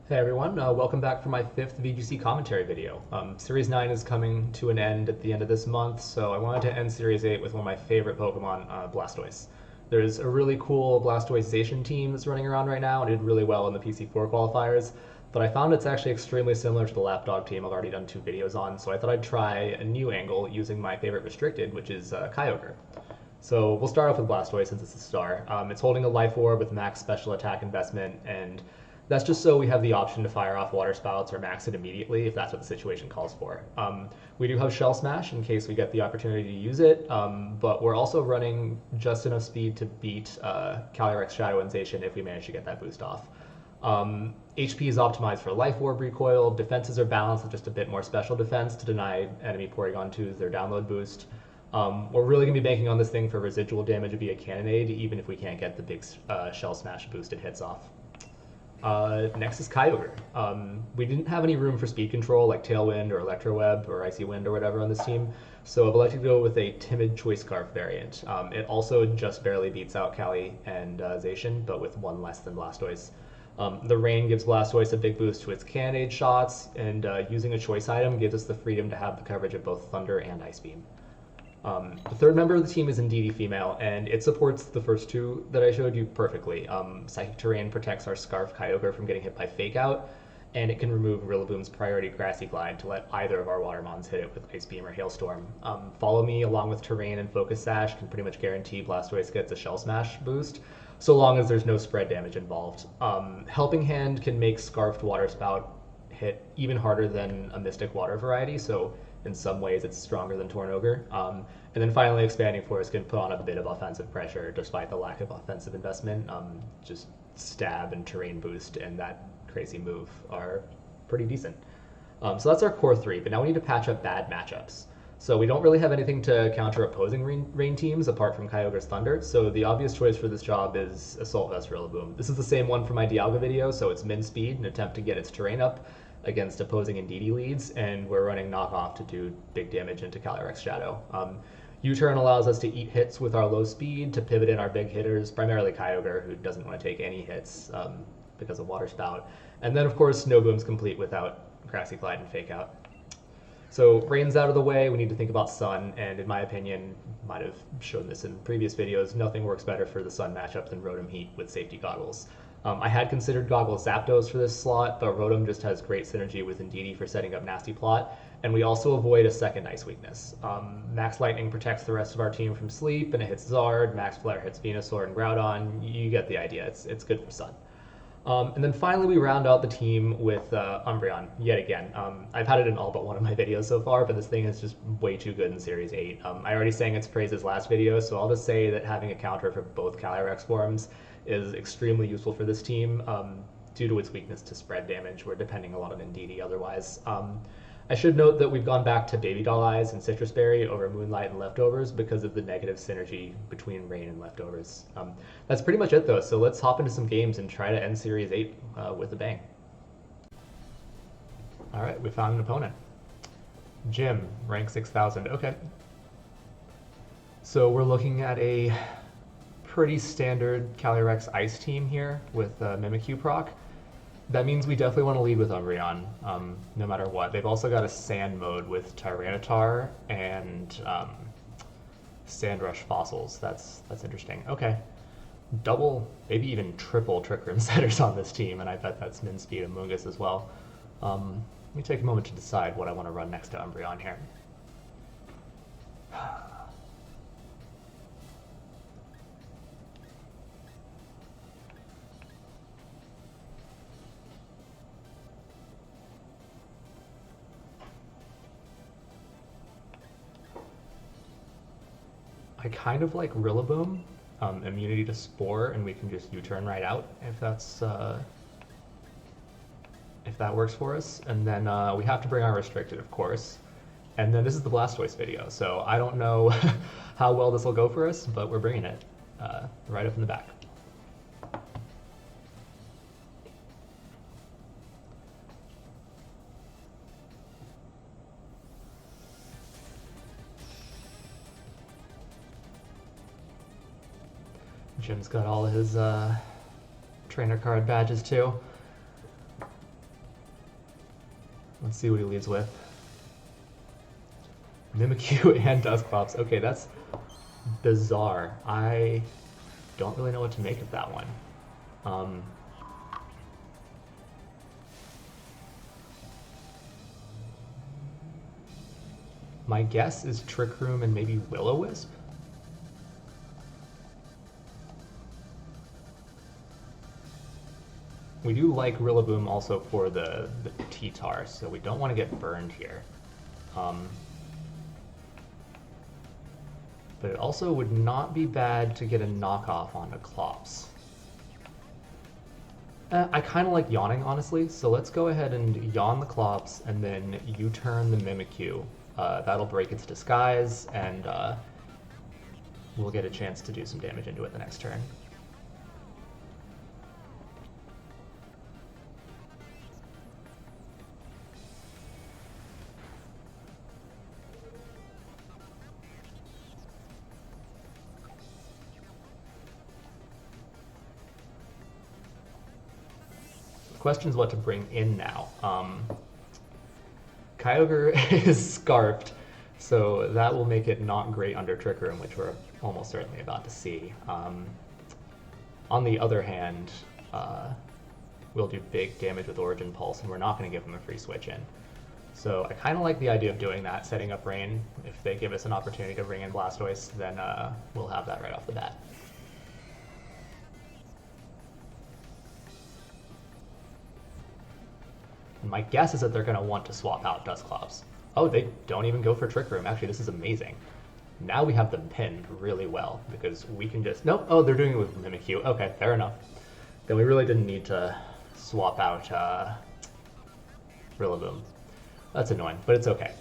Hey everyone, welcome back for my fifth VGC commentary video. Series 9 is coming to an end at the end of this month, so I wanted to end Series 8 with one of my favorite Pokemon, Blastoise. There's a really cool Blastoiseization team that's running around right now and did really well in the PC4 qualifiers, but I found it's actually extremely similar to the Lapdog team I've already done 2 videos on, so I thought I'd try a new angle using my favorite restricted, which is Kyogre. So we'll start off with Blastoise since it's the star. It's holding a Life Orb with max special attack investment, and that's just so we have the option to fire off Water Spouts or max it immediately if that's what the situation calls for. We do have Shell Smash in case we get the opportunity to use it, but we're also running just enough speed to beat Calyrex Shadow and Zacian if we manage to get that boost off. HP is optimized for Life Orb recoil, defenses are balanced with just a bit more special defense to deny enemy Porygon 2s their download boost. We're really going to be banking on this thing for residual damage via Cannonade, even if we can't get the big Shell Smash boosted hits off. Next is Kyogre. We didn't have any room for speed control like Tailwind or Electro Web or Icy Wind or whatever on this team, so I've elected to go with a timid Choice Scarf variant. It also just barely beats out Cali and Zacian, but with one less than Blastoise. The Rain gives Blastoise a big boost to its Cannonade shots, and using a choice item gives us the freedom to have the coverage of both Thunder and Ice Beam. The third member of the team is Indeedee female, and it supports the first two that I showed you perfectly. Psychic Terrain protects our Scarf Kyogre from getting hit by Fake Out, and it can remove Rillaboom's priority Grassy Glide to let either of our Watermons hit it with Ice Beam or Hailstorm. Follow Me, along with Terrain and Focus Sash, can pretty much guarantee Blastoise gets a Shell Smash boost, so long as there's no spread damage involved. Helping Hand can make Scarfed Water Spout hit even harder than a Mystic Water variety, so in some ways it's stronger than Tornogre. And then finally, Expanding Force can put on a bit of offensive pressure despite the lack of offensive investment. Just Stab and Terrain Boost and that crazy move are pretty decent. So that's our core three, but now we need to patch up bad matchups. So we don't really have anything to counter opposing rain teams apart from Kyogre's Thunder, so the obvious choice for this job is Assault Vest Rillaboom. This is the same one from my Dialga video, so it's min speed, an attempt to get its terrain up against opposing Indeedee leads, and we're running knockoff to do big damage into Calyrex Shadow. U-turn allows us to eat hits with our low speed to pivot in our big hitters, primarily Kyogre, who doesn't want to take any hits because of Water Spout. And then, of course, Snow Boom's complete without Grassy Glide and Fake Out. So Rain's out of the way, we need to think about Sun, and in my opinion, might have shown this in previous videos, nothing works better for the Sun matchup than Rotom Heat with safety goggles. I had considered Goggles Zapdos for this slot, but Rotom just has great synergy with Indeedee for setting up Nasty Plot, and we also avoid a second Ice weakness. Max Lightning protects the rest of our team from sleep, and it hits Zard. Max Flare hits Venusaur and Groudon. You get the idea. It's good for Sun. And then finally, we round out the team with Umbreon, yet again. I've had it in all but one of my videos so far, but this thing is just way too good in Series 8. I already sang its praises last video, so I'll just say that having a counter for both Calyrex forms is extremely useful for this team due to its weakness to spread damage. We're depending a lot on Indeedee otherwise. I should note that we've gone back to Baby Doll Eyes and Citrus Berry over Moonlight and Leftovers because of the negative synergy between Rain and Leftovers. That's pretty much it though, so let's hop into some games and try to end Series 8 with a bang. Alright, we found an opponent. Jim, rank 6,000, okay. So we're looking at a pretty standard Calyrex-Ice team here with Mimikyu proc. That means we definitely want to lead with Umbreon, no matter what. They've also got a Sand mode with Tyranitar and Sandrush Fossils. That's interesting. Okay. Double, maybe even triple Trick Room setters on this team, and I bet that's Min Speed and Mungus as well. Let me take a moment to decide what I want to run next to Umbreon here. I kind of like Rillaboom, immunity to Spore, and we can just U-turn right out if that's if that works for us. And then we have to bring our restricted, of course. And then this is the Blastoise video, so I don't know how well this will go for us, but we're bringing it right up in the back. Jim's got all his trainer card badges too. Let's see what he leads with. Mimikyu and Dusclops. Okay, that's bizarre. I don't really know what to make of that one. My guess is Trick Room and maybe Will-O-Wisp? We do like Rillaboom also for the T-Tar, so we don't want to get burned here. But it also would not be bad to get a knockoff onto Clops. I kind of like yawning, honestly, so let's go ahead and yawn the Clops, and then U-turn the Mimikyu. That'll break its disguise, and we'll get a chance to do some damage into it the next turn. The question is what to bring in now. Kyogre is Scarfed, so that will make it not great under Trick Room, which we're almost certainly about to see. On the other hand, we'll do big damage with Origin Pulse, and we're not going to give them a free switch in. So I kind of like the idea of doing that, setting up Rain. If they give us an opportunity to bring in Blastoise, then we'll have that right off the bat. And my guess is that they're going to want to swap out Dusclops. Oh, they don't even go for Trick Room. Actually, this is amazing. Now we have them pinned really well, because we can just... Nope, oh, they're doing it with Mimikyu. Okay, fair enough. Then we really didn't need to swap out Rillaboom. That's annoying, but it's okay.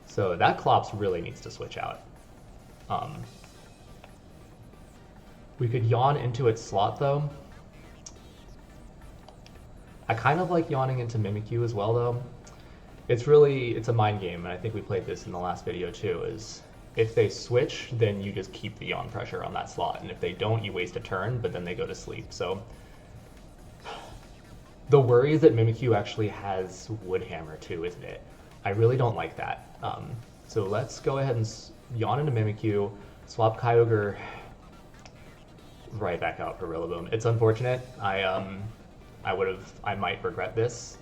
So that Clops really needs to switch out. We could yawn into its slot, though. I kind of like yawning into Mimikyu as well, though. It's a mind game, and I think we played this in the last video too, is if they switch, then you just keep the yawn pressure on that slot, and if they don't, you waste a turn, but then they go to sleep. So the worry is that Mimikyu actually has Wood Hammer too, isn't it? I really don't like that. So let's go ahead and yawn into Mimikyu, swap Kyogre right back out for Rillaboom. It's unfortunate. I might regret this,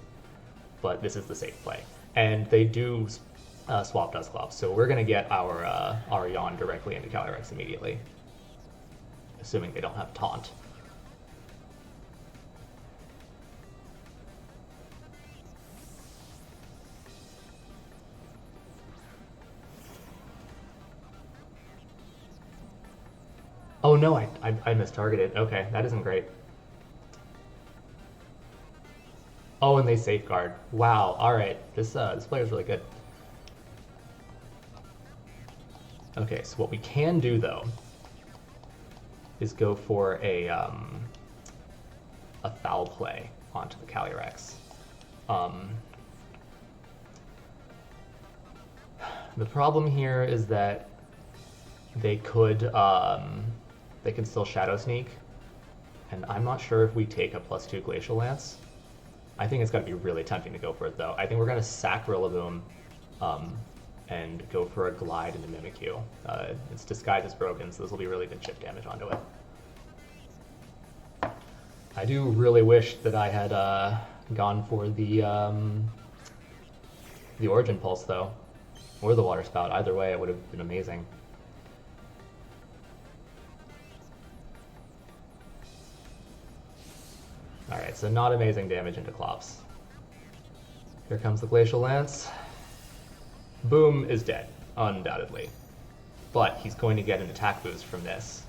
but this is the safe play. And they do swap Dusclops, so we're going to get our yawn directly into Calyrex immediately, assuming they don't have Taunt. Oh no, I mistargeted. Okay, that isn't great. Oh, and they safeguard. Wow, alright. This player's really good. Okay, so what we can do, though, is go for a foul play onto the Calyrex. The problem here is that they can still Shadow Sneak, and I'm not sure if we take a +2 Glacial Lance. I think it's going to be really tempting to go for it, though. I think we're going to sack Rillaboom and go for a Glide into Mimikyu. Its disguise is broken, so this will be really good chip damage onto it. I do really wish that I had gone for the Origin Pulse, though, or the Water Spout. Either way, it would have been amazing. Alright, so not amazing damage into Clops. Here comes the Glacial Lance. Boom is dead, undoubtedly. But he's going to get an attack boost from this.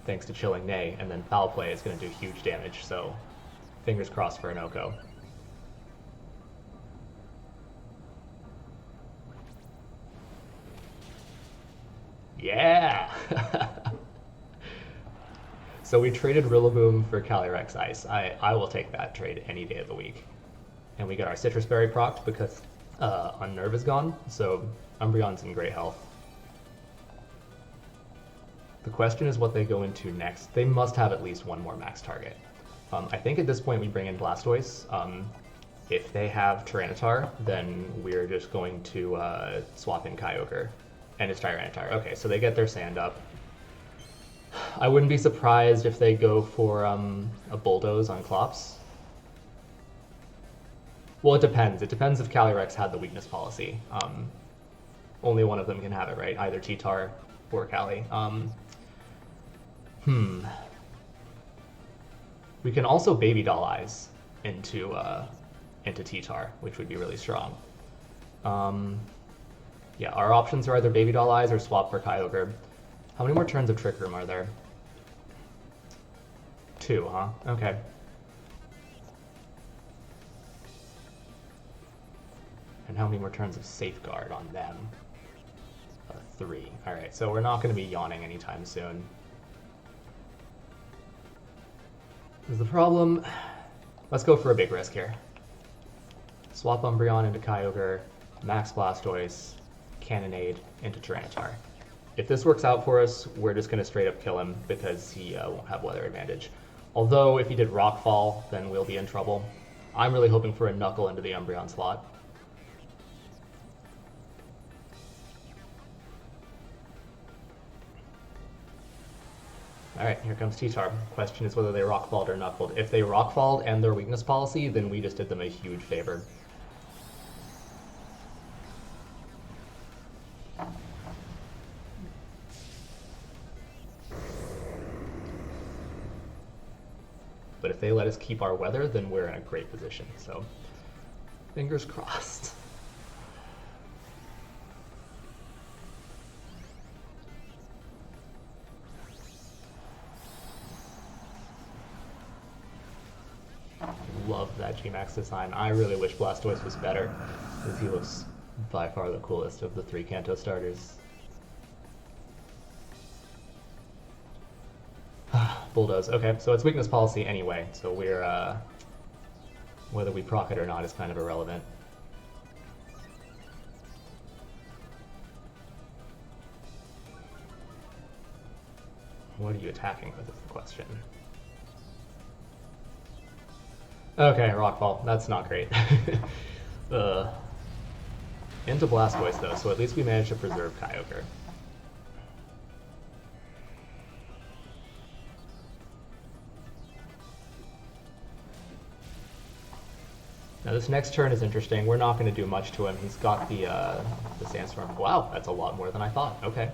Thanks to Chilling Neigh, and then Foul Play is going to do huge damage, so fingers crossed for an Oko. Yeah! So we traded Rillaboom for Calyrex-Ice. I will take that trade any day of the week. And we got our Citrus Berry procced because Unnerve is gone, so Umbreon's in great health. The question is what they go into next. They must have at least one more max target. I think at this point we bring in Blastoise. If they have Tyranitar, then we're just going to swap in Kyogre. And it's Tyranitar. Okay, so they get their sand up. I wouldn't be surprised if they go for a Bulldoze on Klops. Well, it depends. It depends if Calyrex had the weakness policy. Only one of them can have it, right? Either T-Tar or Cali. We can also Baby Doll Eyes into T-Tar, which would be really strong. Yeah, our options are either Baby Doll Eyes or swap for Kyogre. How many more turns of Trick Room are there? 2, huh? Okay. And how many more turns of Safeguard on them? 3. Alright, so we're not going to be yawning anytime soon. Is the problem... Let's go for a big risk here. Swap Umbreon into Kyogre, Max Blastoise, Cannonade into Tyranitar. If this works out for us, we're just going to straight up kill him because he won't have weather advantage. Although, if he did Rockfall, then we'll be in trouble. I'm really hoping for a Knuckle into the Umbreon slot. Alright, here comes T-Tar. Question is whether they Rockfalled or Knuckled. If they Rockfalled and their weakness policy, then we just did them a huge favor. But if they let us keep our weather, then we're in a great position. So, fingers crossed. Love that G-Max design. I really wish Blastoise was better, because he looks by far the coolest of the 3 Kanto starters. Bulldoze. Okay, so it's weakness policy anyway, so we're, whether we proc it or not is kind of irrelevant. What are you attacking with is the question. Okay, Rockfall. That's not great. Into Blastoise though, so at least we managed to preserve Kyogre. Now this next turn is interesting. We're not going to do much to him. He's got the Sandstorm. Wow, that's a lot more than I thought. Okay.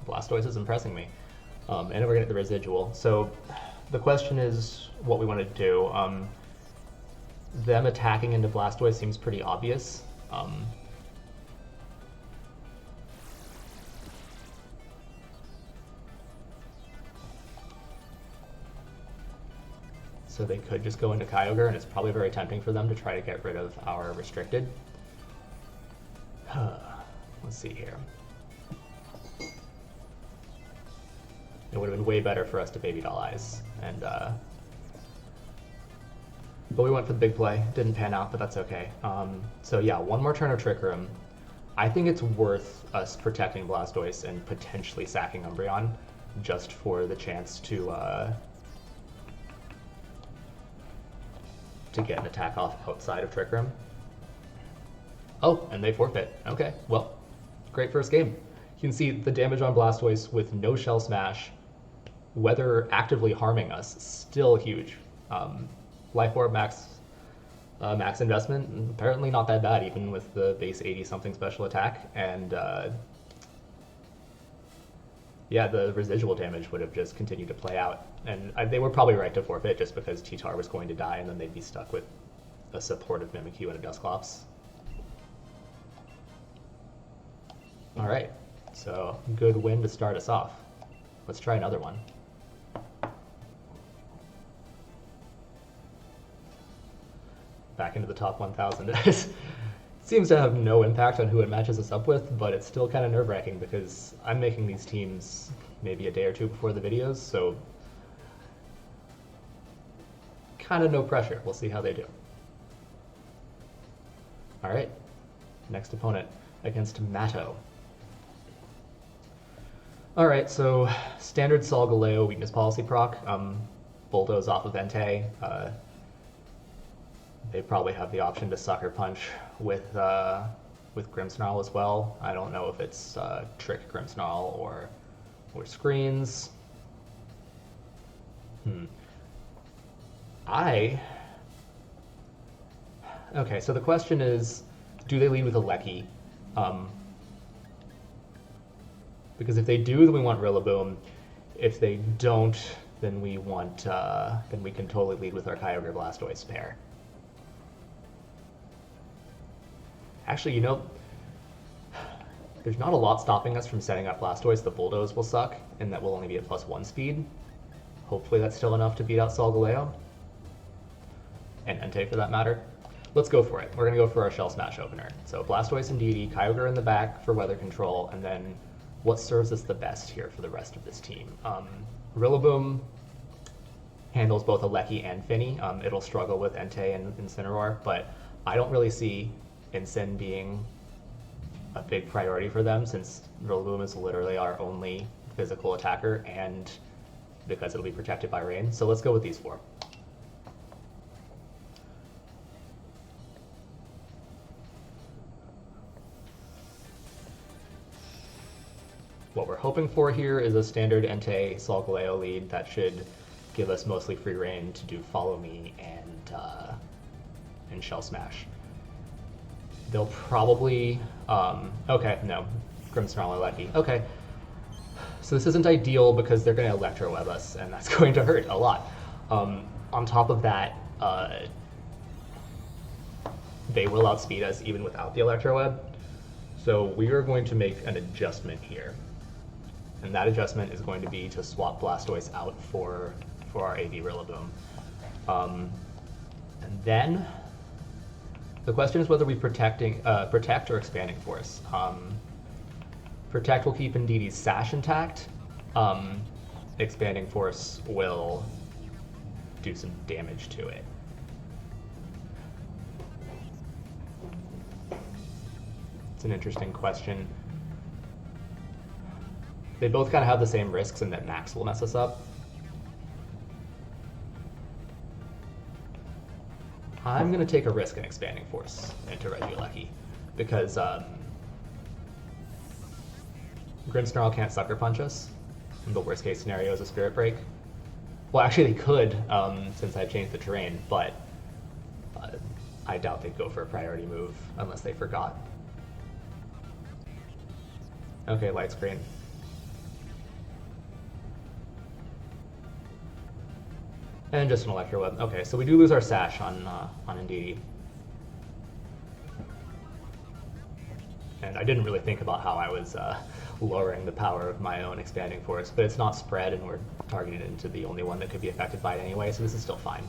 Blastoise is impressing me. And we're going to get the residual. So the question is what we want to do. Them attacking into Blastoise seems pretty obvious. So they could just go into Kyogre, and it's probably very tempting for them to try to get rid of our restricted. Let's see here. It would have been way better for us to Baby Doll Eyes, and but we went for the big play. Didn't pan out, but that's okay. So yeah, one more turn of Trick Room. I think it's worth us protecting Blastoise and potentially sacking Umbreon, just for the chance to get an attack off outside of Trick Room. Oh, and they forfeit. Okay, well, great first game. You can see the damage on Blastoise with no Shell Smash, weather actively harming us, still huge. Life Orb max investment, apparently not that bad, even with the base 80-something special attack, and yeah, the residual damage would have just continued to play out. And they were probably right to forfeit just because T-Tar was going to die and then they'd be stuck with a supportive Mimikyu and a Dusclops. Alright, so good win to start us off. Let's try another one. Back into the top 1,000. It seems to have no impact on who it matches us up with, but it's still kind of nerve-wracking because I'm making these teams maybe a day or two before the videos, so kind of no pressure. We'll see how they do. Alright, next opponent against Matto. Alright, so standard Solgaleo weakness policy proc. Bulldoze off of Entei. They probably have the option to Sucker Punch with Grimmsnarl as well. I don't know if it's Trick Grimmsnarl or Screens. Okay, so the question is, do they lead with a Lecky? Because if they do, then we want Rillaboom. If they don't, then we can totally lead with our Kyogre Blastoise pair. Actually, you know, there's not a lot stopping us from setting up Blastoise. The Bulldoze will suck, and that will only be at +1 speed. Hopefully that's still enough to beat out Solgaleo. And Entei for that matter. Let's go for it. We're going to go for our Shell Smash opener. So Blastoise and Indeedee, Kyogre in the back for weather control, and then what serves us the best here for the rest of this team? Rillaboom handles both a Lecky and Finny. It'll struggle with Entei and Incineroar, but I don't really see Incin being a big priority for them since Rillaboom is literally our only physical attacker and because it'll be protected by Rain. So let's go with these four. What we're hoping for here is a standard Entei Solgaleo lead that should give us mostly free reign to do Follow Me and Shell Smash. They'll probably, okay, no, Grimmsnarl or Lecky. Okay, so this isn't ideal because they're going to Electro Web us, and that's going to hurt a lot. On top of that, they will outspeed us even without the Electro Web. So we are going to make an adjustment here. And that adjustment is going to be to swap Blastoise out for our AV Rillaboom. And then the question is whether we protect or Expanding Force. Protect will keep Indeedee's Sash intact. Expanding Force will do some damage to it. It's an interesting question. They both kind of have the same risks in that Max will mess us up. I'm going to take a risk in Expanding Force into Regieleki because Grimmsnarl can't Sucker Punch us. The worst case scenario is a Spirit Break. Well, actually they could since I've changed the terrain, but I doubt they'd go for a priority move unless they forgot. Okay, light screen. And just an Electro Web. Okay, so we do lose our Sash on Indeedee. And I didn't really think about how I was lowering the power of my own Expanding Force, but it's not spread and we're targeted into the only one that could be affected by it anyway, so this is still fine.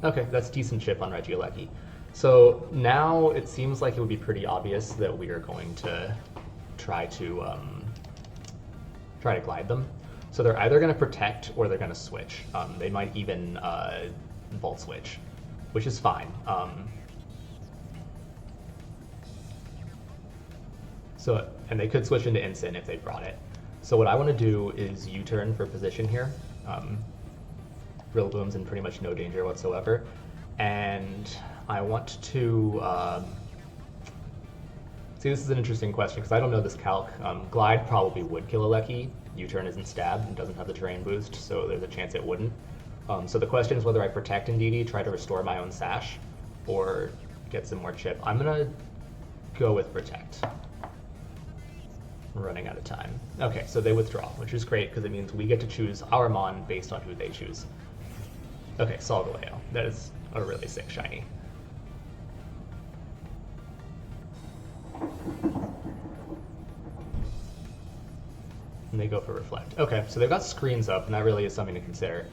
Okay, that's decent chip on Regieleki. So now it seems like it would be pretty obvious that we are going to try to glide them. So they're either going to protect or they're going to switch. They might even Volt Switch, which is fine. And they could switch into Incin if they brought it. So what I want to do is U-turn for position here. Rillaboom's in pretty much no danger whatsoever. And I want to... See, this is an interesting question because I don't know this calc. Glide probably would kill a Lecky. U-turn isn't stab and doesn't have the terrain boost, so there's a chance it wouldn't. So the question is whether I protect Indeedee, try to restore my own Sash, or get some more chip. I'm gonna go with protect. We're running out of time. Okay, so they withdraw, which is great because it means we get to choose our Mon based on who they choose. Okay, Solgaleo. That is a really sick shiny. And they go for Reflect. Okay, so they've got screens up, and that really is something to consider.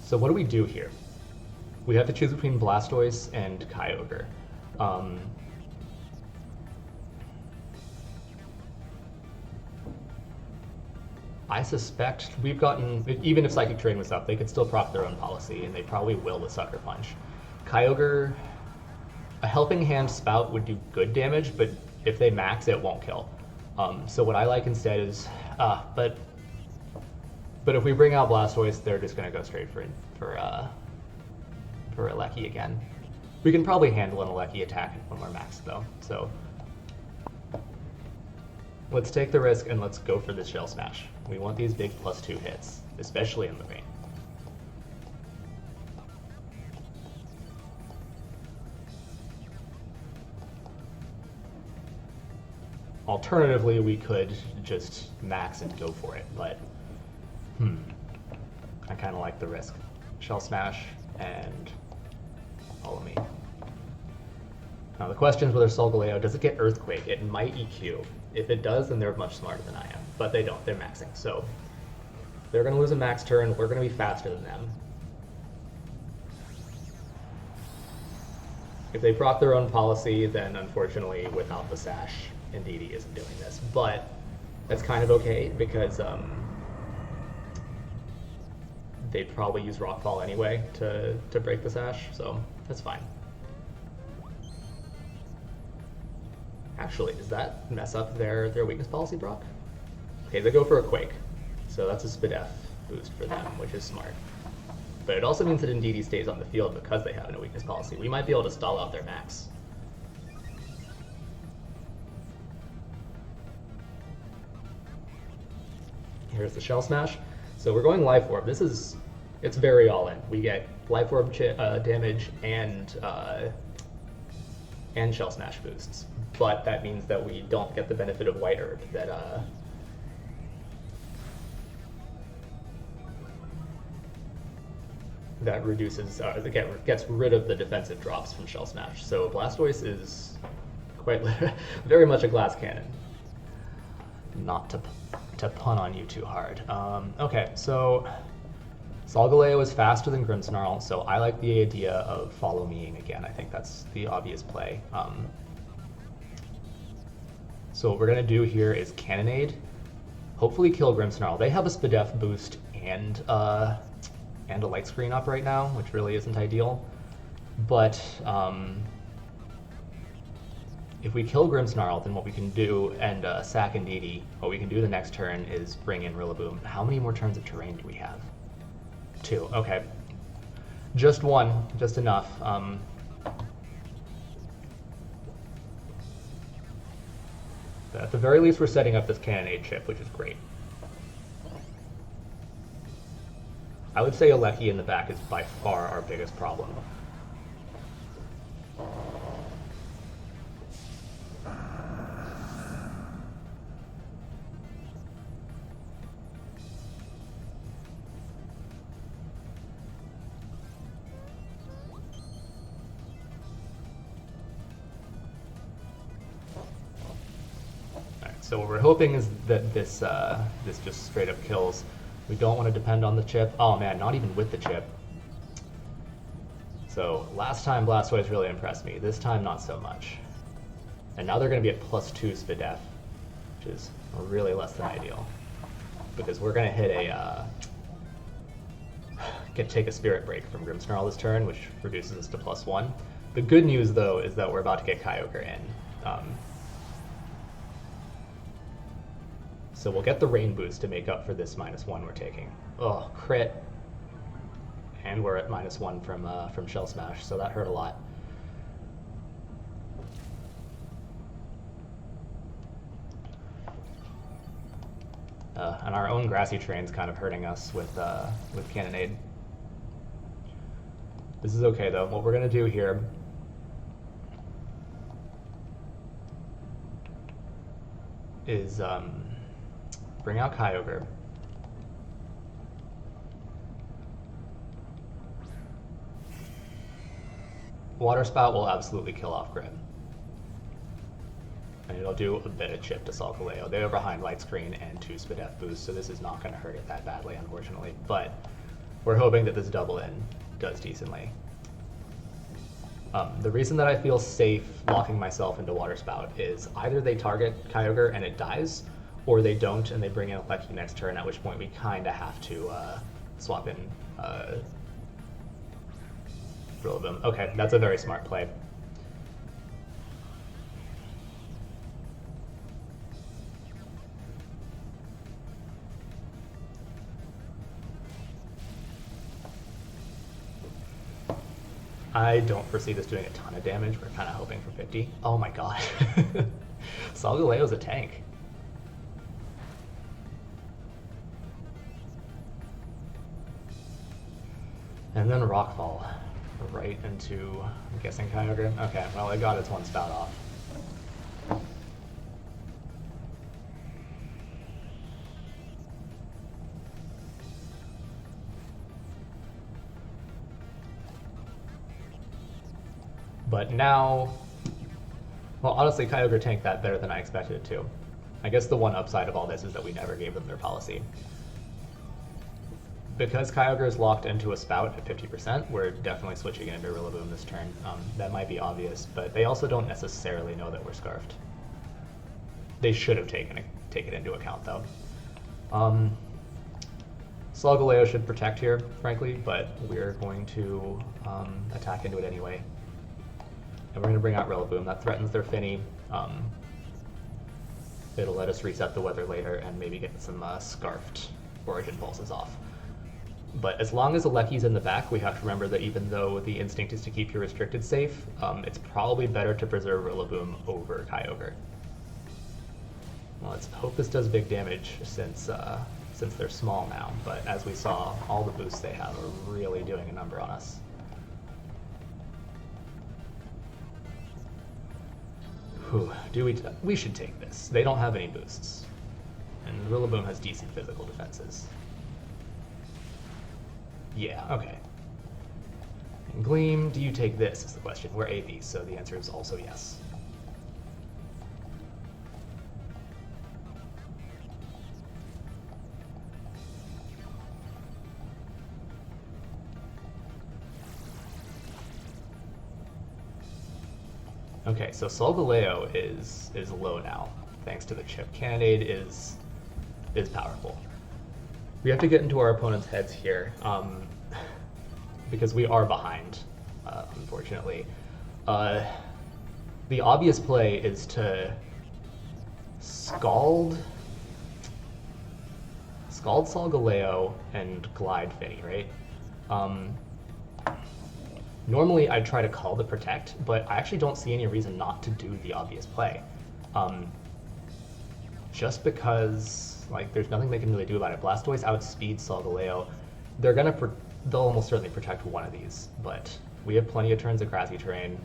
So what do we do here? We have to choose between Blastoise and Kyogre. I suspect we've gotten, even if Psychic Terrain was up, they could still proc their own policy, and they probably will with Sucker Punch. Kyogre, a Helping Hand Spout would do good damage, but if they max, it won't kill. So what I like instead is, but if we bring out Blastoise, they're just gonna go straight for Alecki again. We can probably handle an Alecki attack when we're maxed though. So let's take the risk and let's go for the Shell Smash. We want these big +2 hits, especially in the rain. Alternatively, we could just max and go for it, but I kind of like the risk. Shell Smash and follow me. Now the question is whether Solgaleo, does it get Earthquake? It might EQ. If it does, then they're much smarter than I am, but they don't, they're maxing. So they're gonna lose a max turn, we're gonna be faster than them. If they proc their own policy, then unfortunately without the Sash, Indeedee isn't doing this, but that's kind of okay because they'd probably use Rockfall anyway to break the Sash, so that's fine. Actually, does that mess up their weakness policy, Brock? Okay, they go for a Quake, so that's a Spadef boost for them, which is smart. But it also means that Indeedee stays on the field because they have no weakness policy. We might be able to stall out their max. Here's the Shell Smash. So we're going Life Orb. It's very all in. We get Life Orb damage and Shell Smash boosts. But that means that we don't get the benefit of White Herb that reduces, gets rid of the defensive drops from Shell Smash. So Blastoise is quite very much a glass cannon. Not to pun on you too hard. Okay, so Solgaleo is faster than Grimmsnarl, so I like the idea of follow meing again. I think that's the obvious play. So what we're gonna do here is Cannonade, hopefully kill Grimmsnarl. They have a Spadef boost and a light screen up right now, which really isn't ideal. But if we kill Grimmsnarl, then what we can do, and sack Indeedee, what we can do the next turn is bring in Rillaboom. How many more turns of terrain do we have? 2, okay. Just 1, just enough. At the very least, we're setting up this Cannonade chip, which is great. I would say Alecki in the back is by far our biggest problem. So what we're hoping is that this just straight up kills. We don't want to depend on the chip. Oh man, not even with the chip. So last time Blastoise really impressed me. This time not so much. And now they're going to be at +2 Spadef, which is really less than ideal. Because we're going to hit take a Spirit Break from Grimmsnarl this turn, which reduces us to +1. The good news though is that we're about to get Kyogre in. So we'll get the rain boost to make up for this -1 we're taking. Oh, crit. And we're at -1 from Shell Smash, so that hurt a lot. And our own grassy terrain's kind of hurting us with Cannonade. This is okay though. What we're gonna do here is bring out Kyogre. Water Spout will absolutely kill off Grim. And it'll do a bit of chip to Solgaleo. They are behind Light Screen and 2 Spadef boost, so this is not going to hurt it that badly, unfortunately. But we're hoping that this double in does decently. The reason that I feel safe locking myself into Water Spout is either they target Kyogre and it dies, or they don't and they bring in Alecki next turn, at which point we kind of have to swap in Rillaboom. Okay, that's a very smart play. I don't foresee this doing a ton of damage. We're kind of hoping for 50. Oh my god. Solgaleo's a tank. And then Rockfall. Right into, I'm guessing, Kyogre? Okay, well, it got its one spout off. But now, well, honestly, Kyogre tanked that better than I expected it to. I guess the one upside of all this is that we never gave them their policy. Because Kyogre is locked into a spout at 50%, we're definitely switching into Rillaboom this turn. That might be obvious, but they also don't necessarily know that we're Scarfed. They should have taken it into account, though. Solgaleo should protect here, frankly, but we're going to attack into it anyway. And we're going to bring out Rillaboom. That threatens their Finny. It'll let us reset the weather later and maybe get some Scarfed Origin Pulses off. But as long as Aleki's in the back, we have to remember that even though the instinct is to keep your restricted safe, it's probably better to preserve Rillaboom over Kyogre. Well, let's hope this does big damage since they're small now, but as we saw, all the boosts they have are really doing a number on us. Whew, we should take this. They don't have any boosts. And Rillaboom has decent physical defenses. Yeah, okay. And Gleam, do you take this is the question. We're AV, so the answer is also yes. Okay, so Solgaleo is low now, thanks to the chip. Cannonade is powerful. We have to get into our opponent's heads here, because we are behind, unfortunately. The obvious play is to Scald Solgaleo and Glide Finny, right? Normally I'd try to call the Protect, but I actually don't see any reason not to do the obvious play. Just because, like, there's nothing they can really do about it. Blastoise outspeeds Solgaleo. They'll almost certainly protect one of these, but we have plenty of turns of grassy terrain.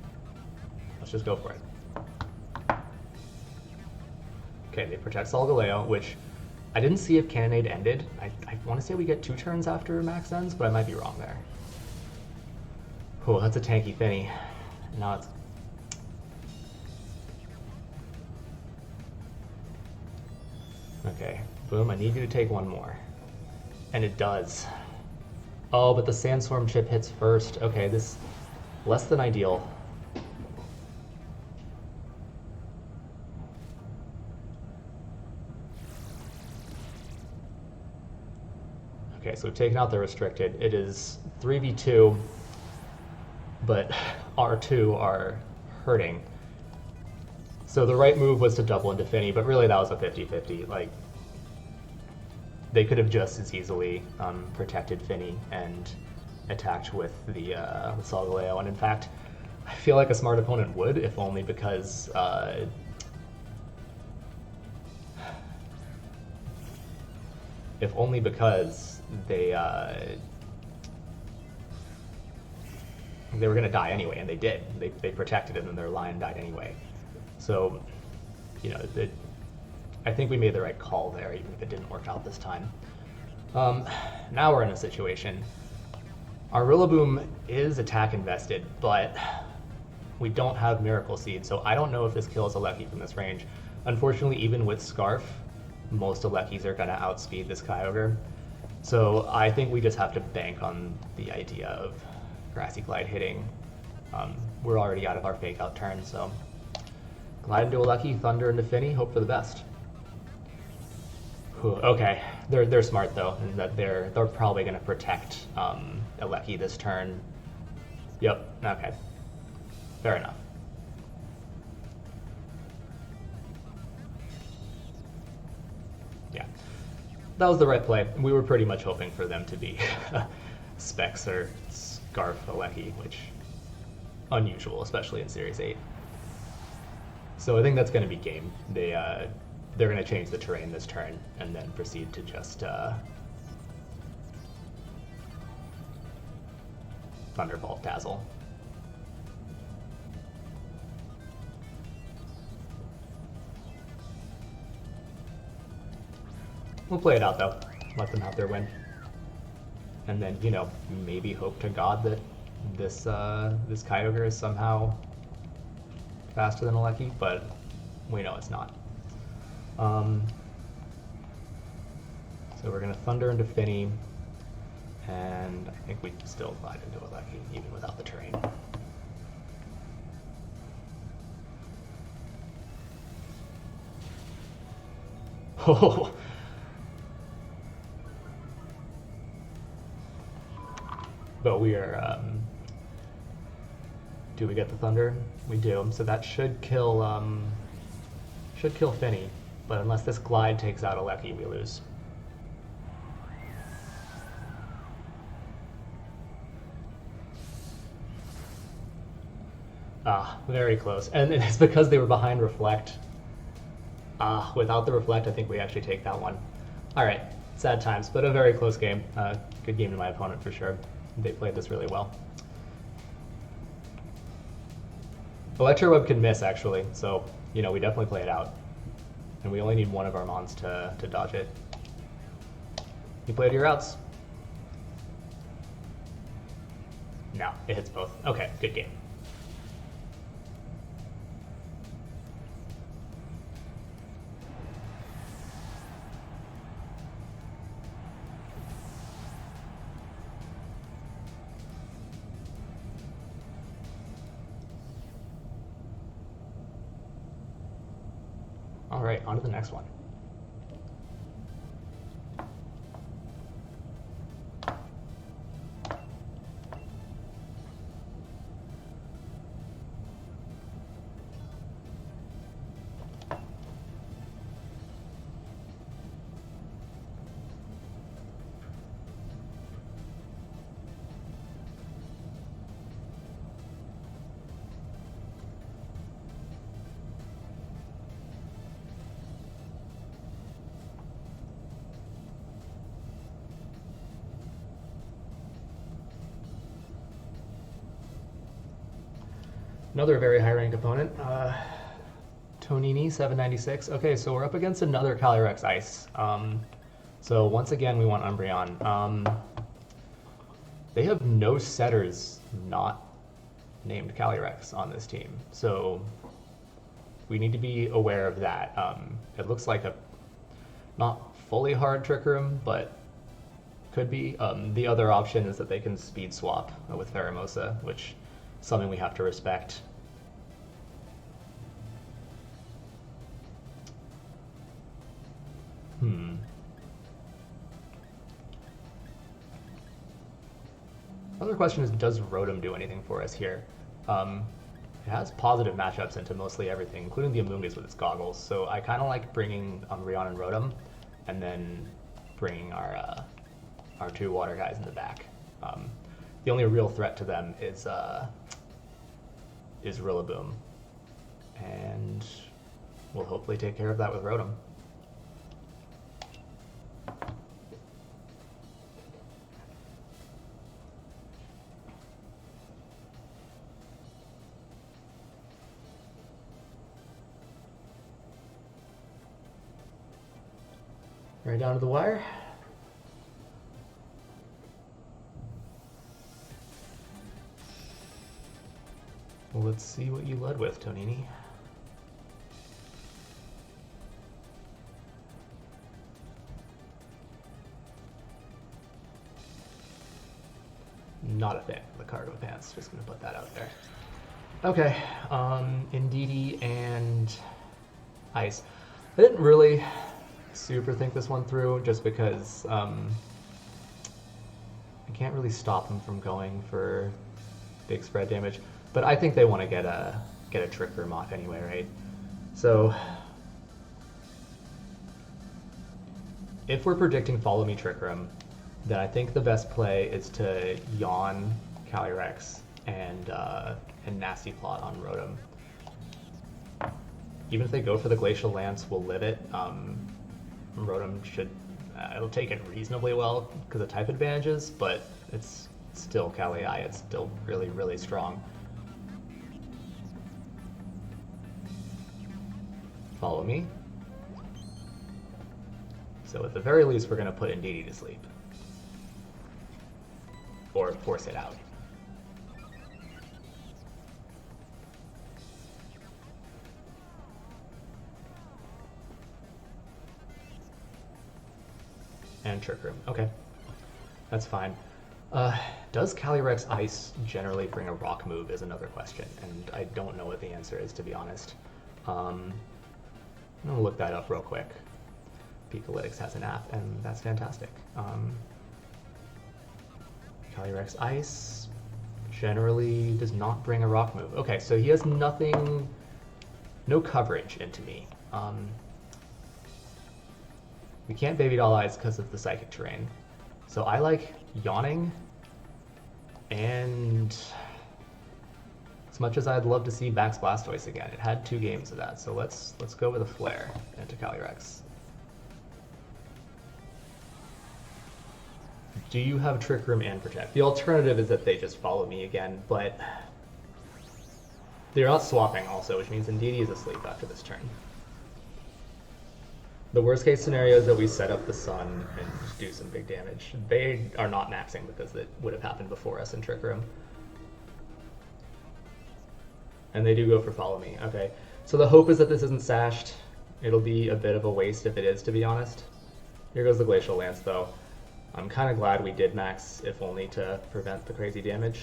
Let's just go for it. Okay, they protect Solgaleo, which I didn't see if Cannonade ended. I want to say we get 2 turns after max ends, but I might be wrong there. Oh, that's a tanky Finny. Now it's... Okay, boom, I need you to take one more. And it does. Oh, but the Sandstorm chip hits first. Okay, this... less than ideal. Okay, so we've taken out the restricted. It is 3v2. But R2 are hurting. So the right move was to double into Finny, but really that was a 50-50. Like, they could have just as easily protected Finny and attacked with the Solgaleo. And in fact, I feel like a smart opponent would, if only because they were going to die anyway, and they did. They protected it, and their lion died anyway. So, you know, I think we made the right call there, even if it didn't work out this time. Now we're in a situation. Our Rillaboom is attack invested, but we don't have Miracle Seed, so I don't know if this kills Aleki from this range. Unfortunately, even with Scarf, most Alekis are going to outspeed this Kyogre. So I think we just have to bank on the idea of Grassy Glide hitting. We're already out of our fake out turn, so Glide into Aleki, Thunder into Finny, hope for the best. Whew, okay, they're smart though, in that they're probably going to protect Aleki this turn. Yep, okay, fair enough. Yeah, that was the right play. We were pretty much hoping for them to be Specs or Scarf Aleki, which unusual, especially in Series 8. So I think that's going to be game. They're going to change the terrain this turn and then proceed to just Thunderbolt Dazzle. We'll play it out though. Let them have their win. And then, you know, maybe hope to God that this Kyogre is somehow faster than Alecki, but we know it's not. So we're going to Thunder into Finny, and I think we still glide into Alecki, even without the terrain. Oh! But we are, do we get the Thunder? We do, so that should kill Finny, but unless this Glide takes out Alecki, we lose. Ah, very close, and it's because they were behind Reflect. Ah, without the Reflect, I think we actually take that one. Alright, sad times, but a very close game. Good game to my opponent for sure. They played this really well. Electroweb can miss, actually, so, you know, we definitely play it out. And we only need one of our mons to dodge it. You played your routes? No, it hits both. Okay, good game. All right, on to the next one. Another very high-ranked opponent, Tonini, 796. Okay, so we're up against another Calyrex-Ice. So once again, we want Umbreon. They have no setters not named Calyrex on this team, so we need to be aware of that. It looks like a not fully hard Trick Room, but could be. The other option is that they can speed swap with Pheromosa, which is something we have to respect. Another question is, does Rotom do anything for us here? It has positive matchups into mostly everything, including the Amoonguss with its goggles, so I kind of like bringing Umbreon and Rotom, and then bringing our two water guys in the back. The only real threat to them is Rillaboom, and we'll hopefully take care of that with Rotom. Right down to the wire. Well, let's see what you led with, Tonini. Not a fan of the cargo pants, just gonna put that out there. Okay, Indeedee and Ice. I didn't really super think this one through, just because I can't really stop them from going for big spread damage. But I think they want to get a Trick Room off anyway, right? So if we're predicting Follow Me Trick Room, then I think the best play is to Yawn Calyrex and and Nasty Plot on Rotom. Even if they go for the Glacial Lance, we'll live it. Rotom should, it'll take it reasonably well because of type advantages, but it's still Cali-I, it's still really, really strong. Follow me. So at the very least, we're going to put Indeedee to sleep. Or force it out. And Trick Room. Okay. That's fine. Does Calyrex-Ice generally bring a rock move is another question, and I don't know what the answer is, to be honest. I'm going to look that up real quick. Pikalytics has an app, and that's fantastic. Calyrex-Ice generally does not bring a rock move. Okay, so he has nothing, no coverage into me. We can't Baby Doll Eyes because of the Psychic terrain. So I like Yawning, and as much as I'd love to see Max Blastoise again, it had 2 games of that, so let's go with a Flare into Calyrex. Do you have Trick Room and Protect? The alternative is that they just follow me again, but they're not swapping also, which means Indeedee is asleep after this turn. The worst case scenario is that we set up the Sun and do some big damage. They are not maxing because it would have happened before us in Trick Room. And they do go for Follow Me. Okay, so the hope is that this isn't sashed. It'll be a bit of a waste if it is, to be honest. Here goes the Glacial Lance, though. I'm kind of glad we did max, if only to prevent the crazy damage.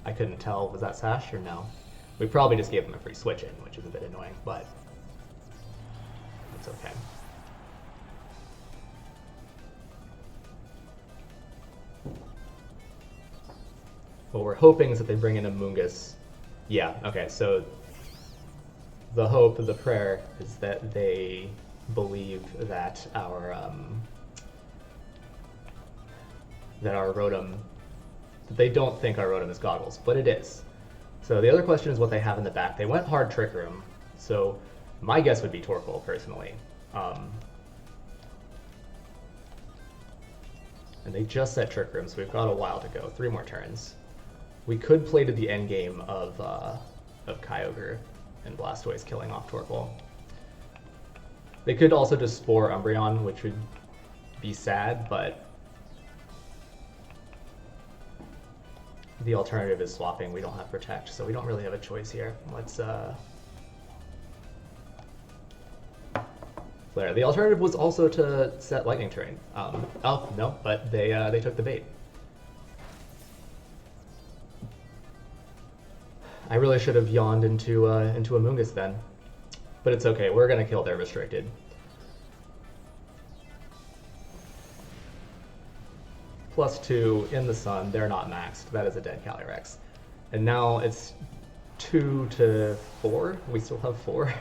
I couldn't tell, was that sash or no? We probably just gave them a free switch in, which is a bit annoying, but it's okay. What we're hoping is that they bring in a Mungus. Yeah, okay, so the hope, the prayer, is that they believe that our Rotom, that they don't think our Rotom is Goggles, but it is. So the other question is what they have in the back. They went hard Trick Room, so my guess would be Torkoal, personally. And they just set Trick Room, so we've got a while to go, 3 more turns. We could play to the end game of Kyogre and Blastoise killing off Torkoal. They could also just Spore Umbreon, which would be sad, but the alternative is swapping. We don't have Protect, so we don't really have a choice here. Let's Flare. The alternative was also to set Lightning Terrain. Oh, no, but they took the bait. I really should have yawned into a Mungus then, but it's okay. We're gonna kill their restricted. +2 in the Sun. They're not maxed. That is a dead Calyrex. And now it's 2 to 4. We still have 4,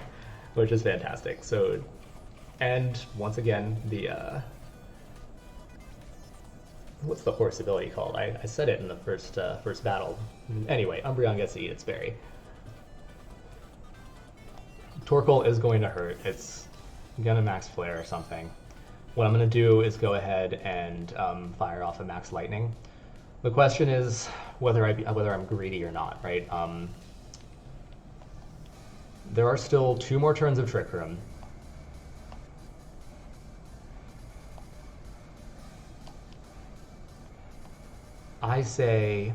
which is fantastic. So, and once again, the what's the horse ability called? I said it in the first battle. Anyway, Umbreon gets to eat its berry. Torkoal is going to hurt. It's gonna max Flare or something. What I'm gonna do is go ahead and fire off a max Lightning. The question is whether I'm greedy or not, right? There are still 2 more turns of Trick Room. I say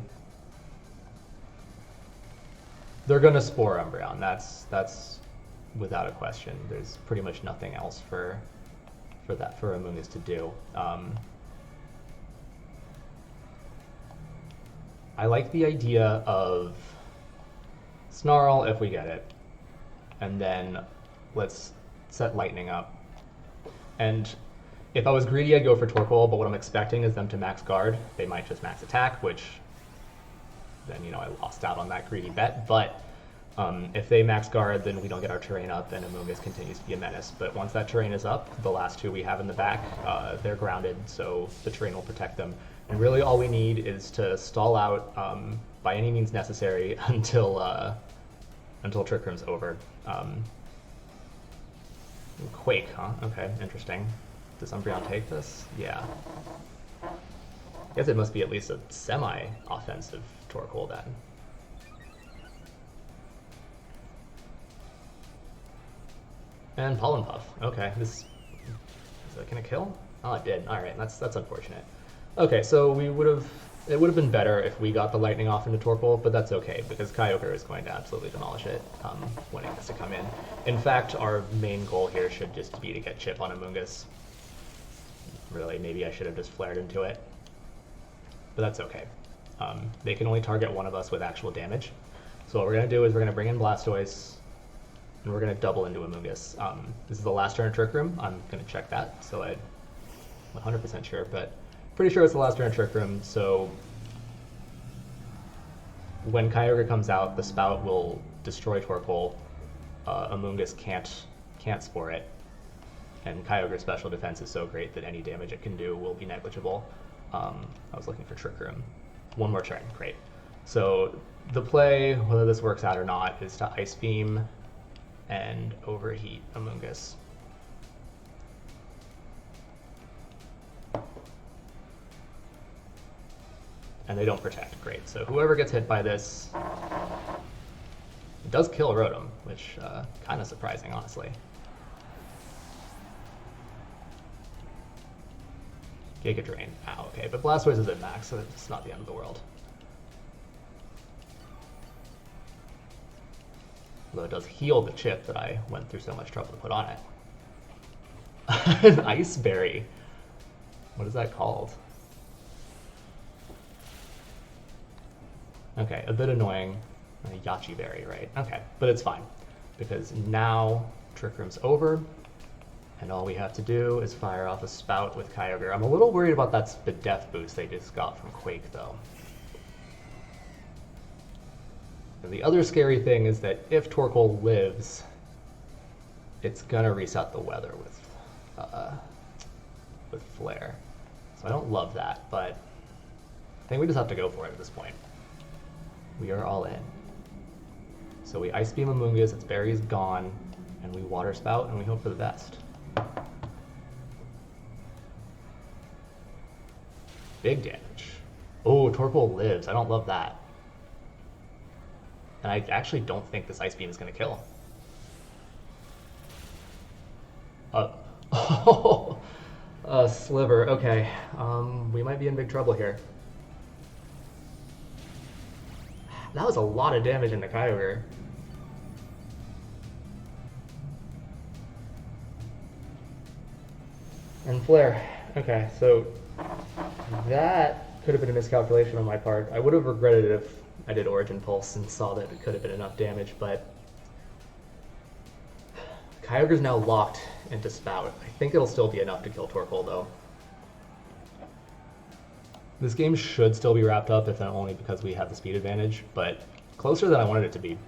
they're gonna Spore Umbreon. That's without a question. There's pretty much nothing else for a Mungus to do. I like the idea of Snarl if we get it, and then let's set Lightning up. And if I was greedy, I'd go for Torkoal, but what I'm expecting is them to max Guard. They might just max Attack, which then, you know, I lost out on that greedy bet, but If they max guard, then we don't get our terrain up, and Amoonguss continues to be a menace. But once that terrain is up, the last two we have in the back, they're grounded, so the terrain will protect them. And really all we need is to stall out by any means necessary until Trick Room's over. Quake, huh? Okay, interesting. Does Umbreon take this? Yeah. I guess it must be at least a semi-offensive Torkoal then. And Pollen Puff. Okay, is that gonna kill? Oh, it did. All right, that's unfortunate. Okay, so it would have been better if we got the lightning off into Torkoal, but that's okay because Kyogre is going to absolutely demolish it when it has to come in. In fact, our main goal here should just be to get chip on Amoonguss. Really, maybe I should have just flared into it, but that's okay. They can only target one of us with actual damage. So what we're gonna do is we're gonna bring in Blastoise, and we're going to double into Amoonguss. This is the last turn of Trick Room. I'm going to check that, so I'm 100% sure, but pretty sure it's the last turn of Trick Room, so when Kyogre comes out, the Spout will destroy Torkoal. Amoonguss can't spore it, and Kyogre's special defense is so great that any damage it can do will be negligible. I was looking for Trick Room. One more turn, great. So the play, whether this works out or not, is to Ice Beam and overheat Amoonguss. And they don't protect, great. So whoever gets hit by this, it does kill Rotom, which kind of surprising, honestly. Giga Drain, okay, but Blastoise is at max, so it's not the end of the world. Although it does heal the chip that I went through so much trouble to put on it. An Ice Berry. What is that called? Okay, a bit annoying. A Yachi Berry, right? Okay, but it's fine. Because now Trick Room's over, and all we have to do is fire off a Spout with Kyogre. I'm a little worried about that Spadef boost they just got from Quake, though. And the other scary thing is that if Torkoal lives, it's gonna reset the weather with Flare. So I don't love that, but I think we just have to go for it at this point. We are all in. So we Ice Beam Amoonguss, its berry is gone, and we Water Spout, and we hope for the best. Big damage. Oh, Torkoal lives. I don't love that. And I actually don't think this Ice Beam is going to kill. Sliver. Okay. We might be in big trouble here. That was a lot of damage into Kyogre. And Flare. Okay, so that could have been a miscalculation on my part. I would have regretted it if I did Origin Pulse and saw that it could have been enough damage, but Kyogre's now locked into Spout. I think it'll still be enough to kill Torkoal, though. This game should still be wrapped up, if only because we have the speed advantage, but closer than I wanted it to be.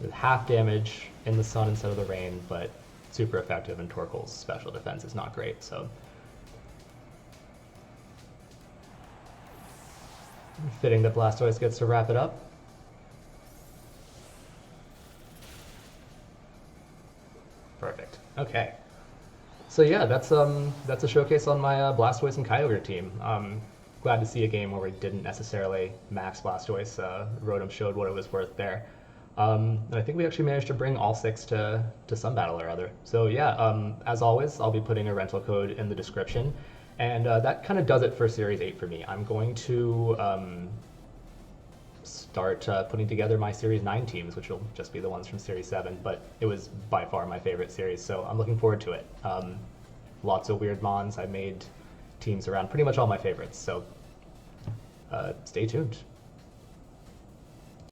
With half damage in the sun instead of the rain, but super effective, and Torkoal's special defense is not great, so. Fitting that Blastoise gets to wrap it up. Perfect. Okay. So yeah, that's a showcase on my Blastoise and Kyogre team. Glad to see a game where we didn't necessarily max Blastoise. Rotom showed what it was worth there. And I think we actually managed to bring all 6 to some battle or other. So yeah, as always, I'll be putting a rental code in the description. And that kind of does it for Series 8 for me. I'm going to start putting together my Series 9 teams, which will just be the ones from Series 7, but it was by far my favorite series, so I'm looking forward to it. Lots of weird mons. I made teams around pretty much all my favorites, so stay tuned.